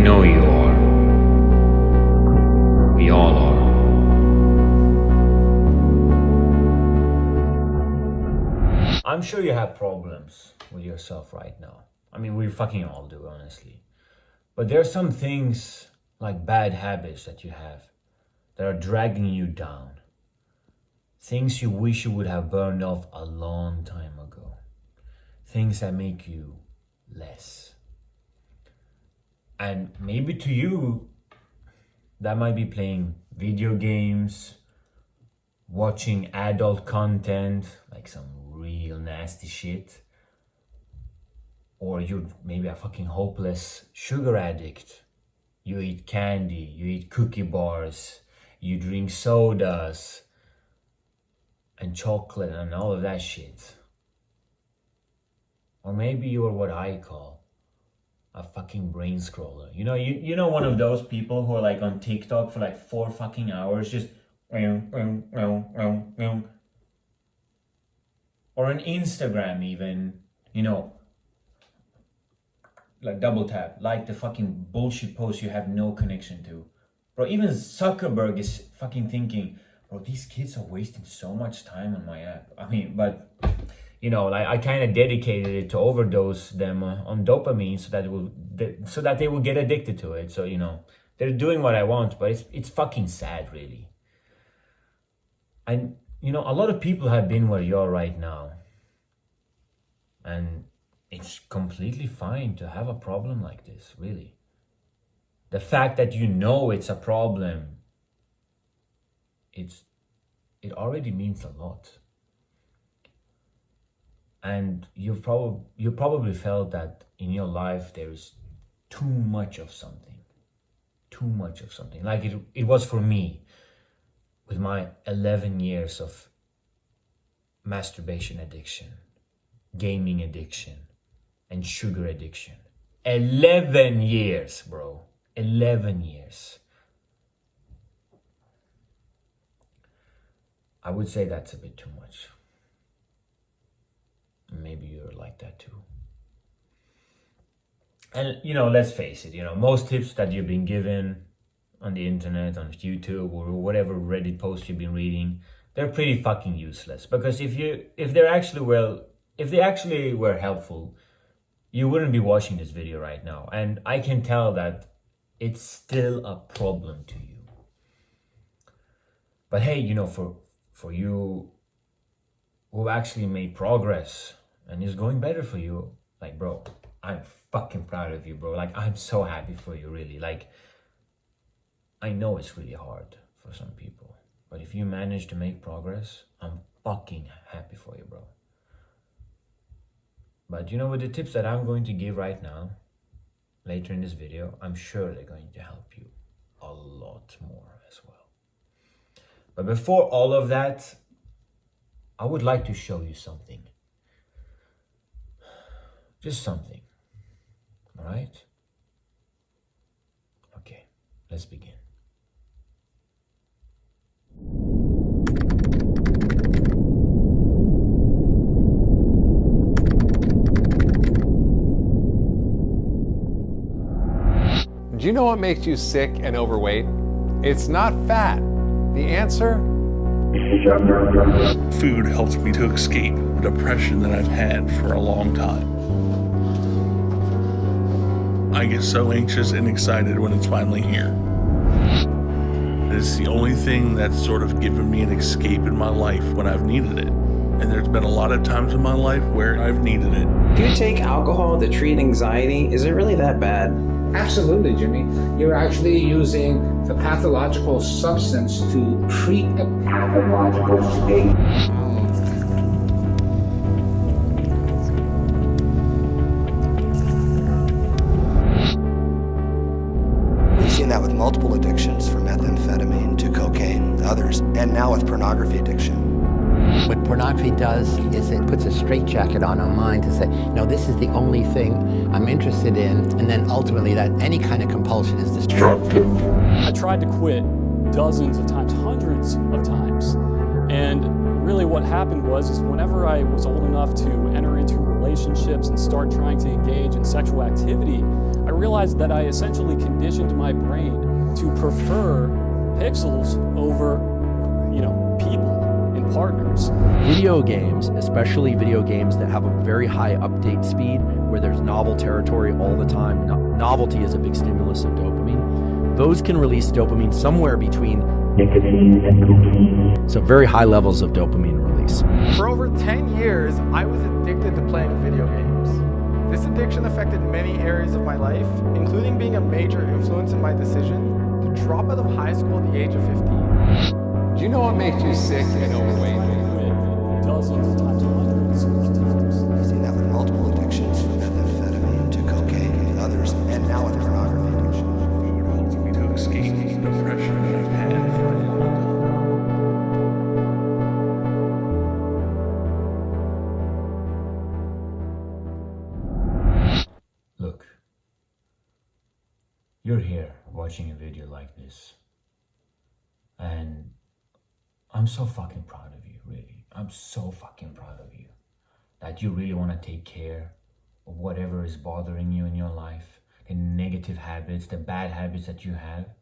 know you are. We all are. I'm sure you have problems with yourself right now. I mean, we fucking all do, honestly. But there are some things, like bad habits that you have, that are dragging you down. Things you wish you would have burned off a long time ago. Things that make you less. And maybe to you, that might be playing video games, watching adult content, like some real nasty shit. Or you're maybe a fucking hopeless sugar addict. You eat candy, you eat cookie bars, you drink sodas and chocolate and all of that shit. Or maybe you're what I call a fucking brain scroller. You know one of those people who are like on TikTok for like 4 fucking hours just or on Instagram even, like double tap, like the fucking bullshit post you have no connection to. Bro, even Zuckerberg is fucking thinking, bro, these kids are wasting so much time on my app. I mean, but like I kind of dedicated it to overdose them on dopamine so that they will get addicted to it. So they're doing what I want, but it's fucking sad, really. And a lot of people have been where you're right now, and it's completely fine to have a problem like this, really. The fact that it's a problem, it already means a lot. And you probably felt that in your life there is too much of something. Like it was for me with my 11 years of masturbation addiction, gaming addiction, and sugar addiction. 11 years, bro. 11 years. I would say that's a bit too much. Maybe you're like that too. And let's face it, most tips that you've been given on the internet, on YouTube, or whatever Reddit post you've been reading, they're pretty fucking useless. Because if they actually were helpful, you wouldn't be watching this video right now. And I can tell that it's still a problem to you. But hey, for you who actually made progress and is going better for you, like, bro, I'm fucking proud of you, bro. Like, I'm so happy for you, really. Like, I know it's really hard for some people, but if you manage to make progress, I'm fucking happy for you, bro. But with the tips that I'm going to give right now, later in this video, I'm sure they're going to help you a lot more as well. But before all of that, I would like to show you something. Just something. All right? Okay, let's begin. Do you know what makes you sick and overweight? It's not fat. The answer? Food helps me to escape the depression that I've had for a long time. I get so anxious and excited when it's finally here. It's the only thing that's sort of given me an escape in my life when I've needed it. And there's been a lot of times in my life where I've needed it. If you take alcohol to treat anxiety, is it really that bad? Absolutely, Jimmy. You're actually using the pathological substance to treat a pathological state. We've seen that with multiple addictions, from methamphetamine to cocaine, others, and now with pornography addiction. What pornography does is it puts a straitjacket on our mind to say, no, this is the only thing I'm interested in, and then ultimately that any kind of compulsion is destructive. I tried to quit dozens of times, hundreds of times, and really what happened was whenever I was old enough to enter into relationships and start trying to engage in sexual activity, I realized that I essentially conditioned my brain to prefer pixels over, people and partners. Video games, especially video games that have a very high update speed, where there's novel territory all the time, novelty is a big stimulus of dopamine. Those can release dopamine somewhere between nicotine and cocaine. So very high levels of dopamine release. For over 10 years, I was addicted to playing video games. This addiction affected many areas of my life, including being a major influence in my decision to drop out of high school at the age of 15. Do you know what makes you sick and overweight? Dozens of times, hundreds of times. I've seen that with multiple addictions, from methamphetamine to cocaine and others, and now with pornography addiction. Food helps me to escape the depression that I've had for a long time. Look, you're here watching a video like this, and I'm so fucking proud of you, really. I'm so fucking proud of you that you really want to take care of whatever is bothering you in your life, the negative habits, the bad habits that you have.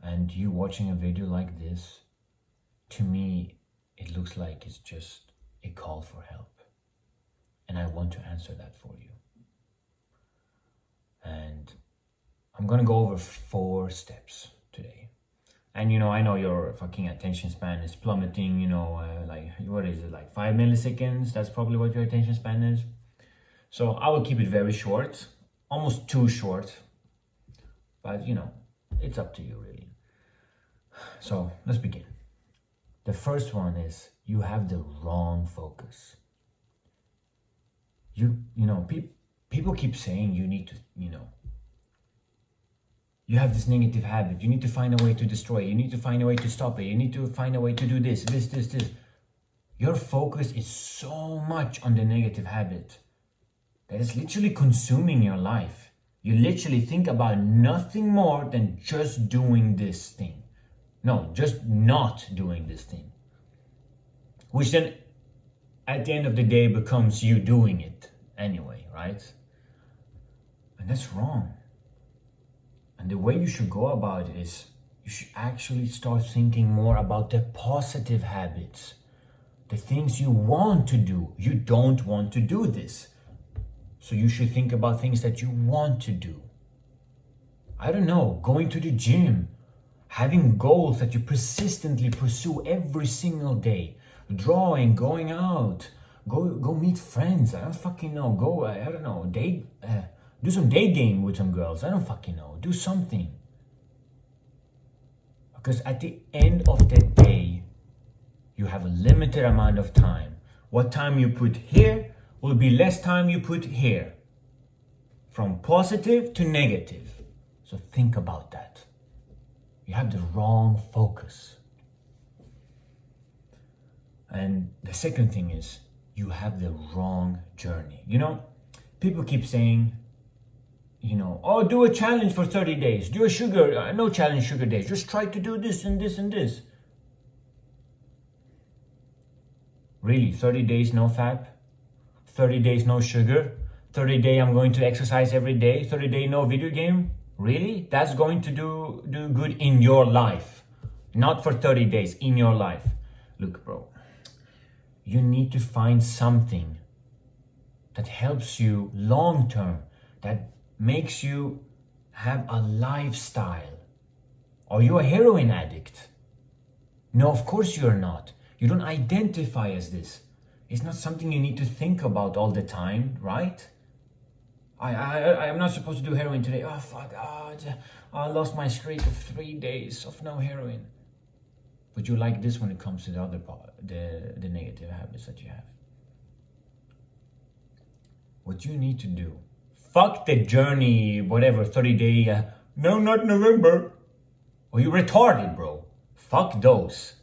And you watching a video like this, to me, it looks like it's just a call for help. And I want to answer that for you. And I'm gonna go over 4 steps today. And I know your fucking attention span is plummeting, like, what is it, like 5 milliseconds? That's probably what your attention span is. So I will keep it very short, almost too short. But, it's up to you, really. So let's begin. The first one is you have the wrong focus. People keep saying you need to, you have this negative habit. You need to find a way to destroy it. You need to find a way to stop it. You need to find a way to do this. Your focus is so much on the negative habit that it's literally consuming your life. You literally think about nothing more than just doing this thing. No, just not doing this thing. Which then, at the end of the day, becomes you doing it anyway, right? And that's wrong. And the way you should go about it is you should actually start thinking more about the positive habits, the things you want to do. You don't want to do this. So you should think about things that you want to do. I don't know, going to the gym, having goals that you persistently pursue every single day, drawing, going out, go meet friends. I don't fucking know. Date. Do some date game with some girls. I don't fucking know. Do something. Because at the end of the day, you have a limited amount of time. What time you put here will be less time you put here. From positive to negative. So think about that. You have the wrong focus. And the second thing is, you have the wrong journey. People keep saying, do a challenge for 30 days. Do a no challenge sugar days. Just try to do this and this and this. Really, 30 days no fat? 30 days no sugar? 30 days I'm going to exercise every day? 30 days no video game? Really? That's going to do good in your life. Not for 30 days, in your life. Look, bro, you need to find something that helps you long term, that makes you have a lifestyle. Are you a heroin addict? No, of course you're not. You don't identify as this. It's not something you need to think about all the time, right? I'm not supposed to do heroin today. Oh, fuck. I lost my streak of 3 days of no heroin. But you like this when it comes to the other part, the negative habits that you have. What you need to do, fuck the journey, whatever, 30 day, no, not November. Or you retarded, bro. Fuck those.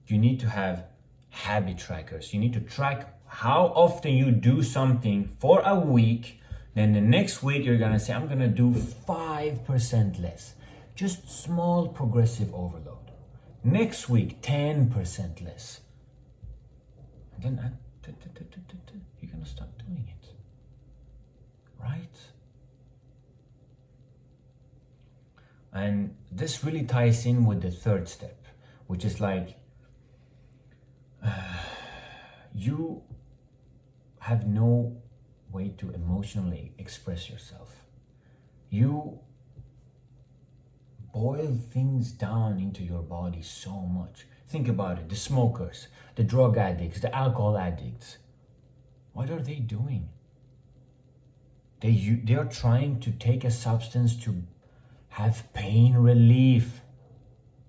You need to have habit trackers. You need to track how often you do something for a week. Then the next week you're gonna say, I'm gonna do 5% less. Just small progressive overload. Next week, 10% less. And then you're gonna start doing it. And this really ties in with the third step, which is like, you have no way to emotionally express yourself. You boil things down into your body so much. Think about it, the smokers, the drug addicts, the alcohol addicts. What are they doing? They are trying to take a substance to have pain relief,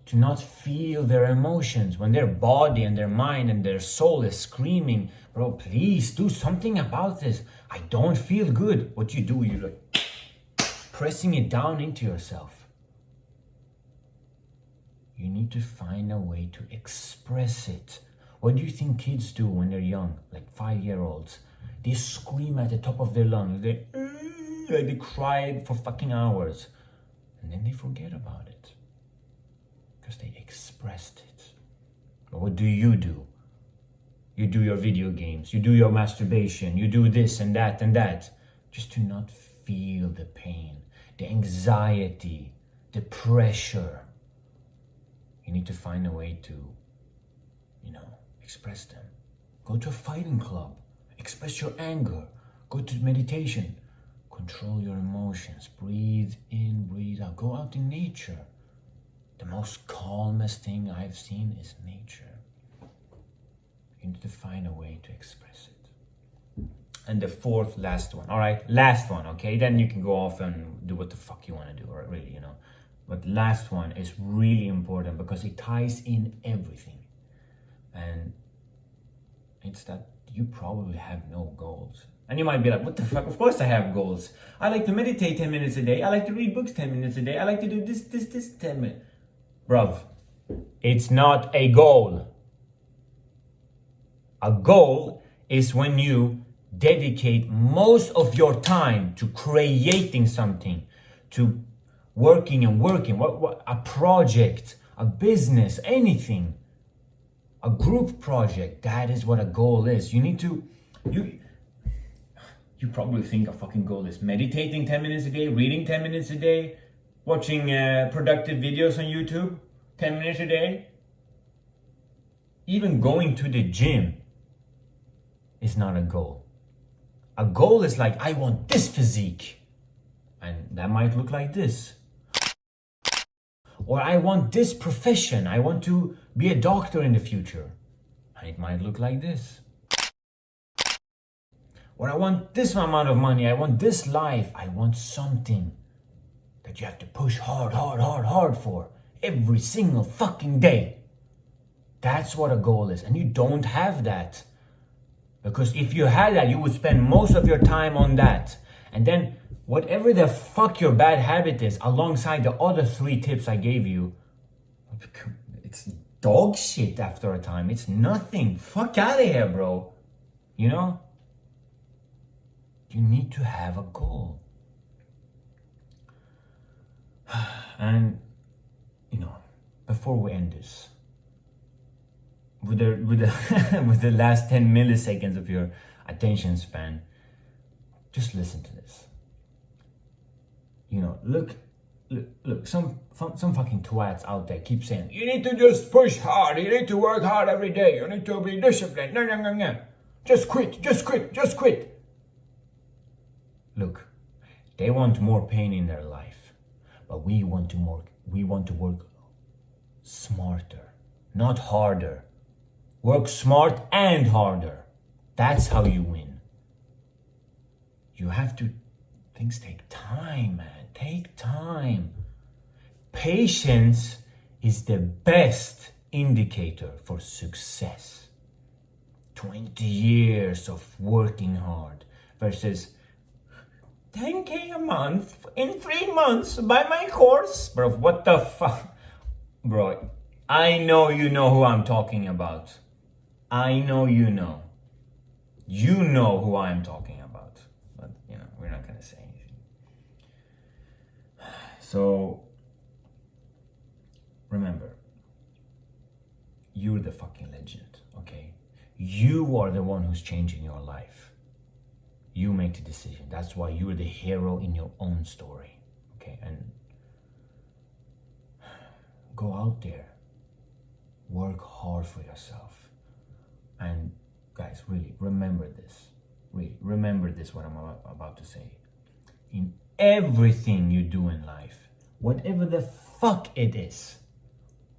to not feel their emotions when their body and their mind and their soul is screaming, bro, please do something about this. I don't feel good. What you do, you're like pressing it down into yourself. You need to find a way to express it. What do you think kids do when they're young, like 5-year-olds? They scream at the top of their lungs. They cry for fucking hours. And then they forget about it. Because they expressed it. But what do? You do your video games. You do your masturbation. You do this and that and that. Just to not feel the pain, the anxiety, the pressure. You need to find a way to, express them. Go to a fighting club. Express your anger. Go to meditation. Control your emotions. Breathe in, breathe out. Go out in nature. The most calmest thing I've seen is nature. You need to find a way to express it. And the fourth, last one. All right, last one, okay? Then you can go off and do what the fuck you want to do, really, But last one is really important because it ties in everything. And it's that you probably have no goals. And you might be like, what the fuck? Of course I have goals. I like to meditate 10 minutes a day. I like to read books 10 minutes a day. I like to do this 10 minutes. Bruv, it's not a goal. A goal is when you dedicate most of your time to creating something, to working, a project, a business, anything. A group project, that is what a goal is. You need to, you probably think a fucking goal is meditating 10 minutes a day, reading 10 minutes a day, watching productive videos on YouTube 10 minutes a day. Even going to the gym is not a goal. A goal is like, I want this physique. And that might look like this. Or I want this profession. I want to be a doctor in the future. And it might look like this. Or I want this amount of money. I want this life. I want something that you have to push hard for every single fucking day. That's what a goal is. And you don't have that. Because if you had that, you would spend most of your time on that. And then whatever the fuck your bad habit is, alongside the other 3 tips I gave you, it's dog shit after a time. It's nothing. Fuck out of here, bro. You need to have a goal. And, before we end this, with the last 10 milliseconds of your attention span, just listen to this. Look, some fucking twats out there keep saying, you need to just push hard, you need to work hard every day, you need to be disciplined, no. Just quit. Look, they want more pain in their life, but we want to work smarter, not harder. Work smart and harder. That's how you win. Things take time, man. Take time. Patience is the best indicator for success. 20 years of working hard versus 10K a month in 3 months. Buy my course. Bro, what the fuck? Bro, I know you know who I'm talking about. I know you know. You know who I'm talking about. But, we're not going to say anything. So, remember, you're the fucking legend, okay? You are the one who's changing your life. You make the decision. That's why you're the hero in your own story, okay? And go out there, work hard for yourself. And guys, really remember this. Really remember this, what I'm about to say. In everything you do in life, whatever the fuck it is,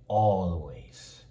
always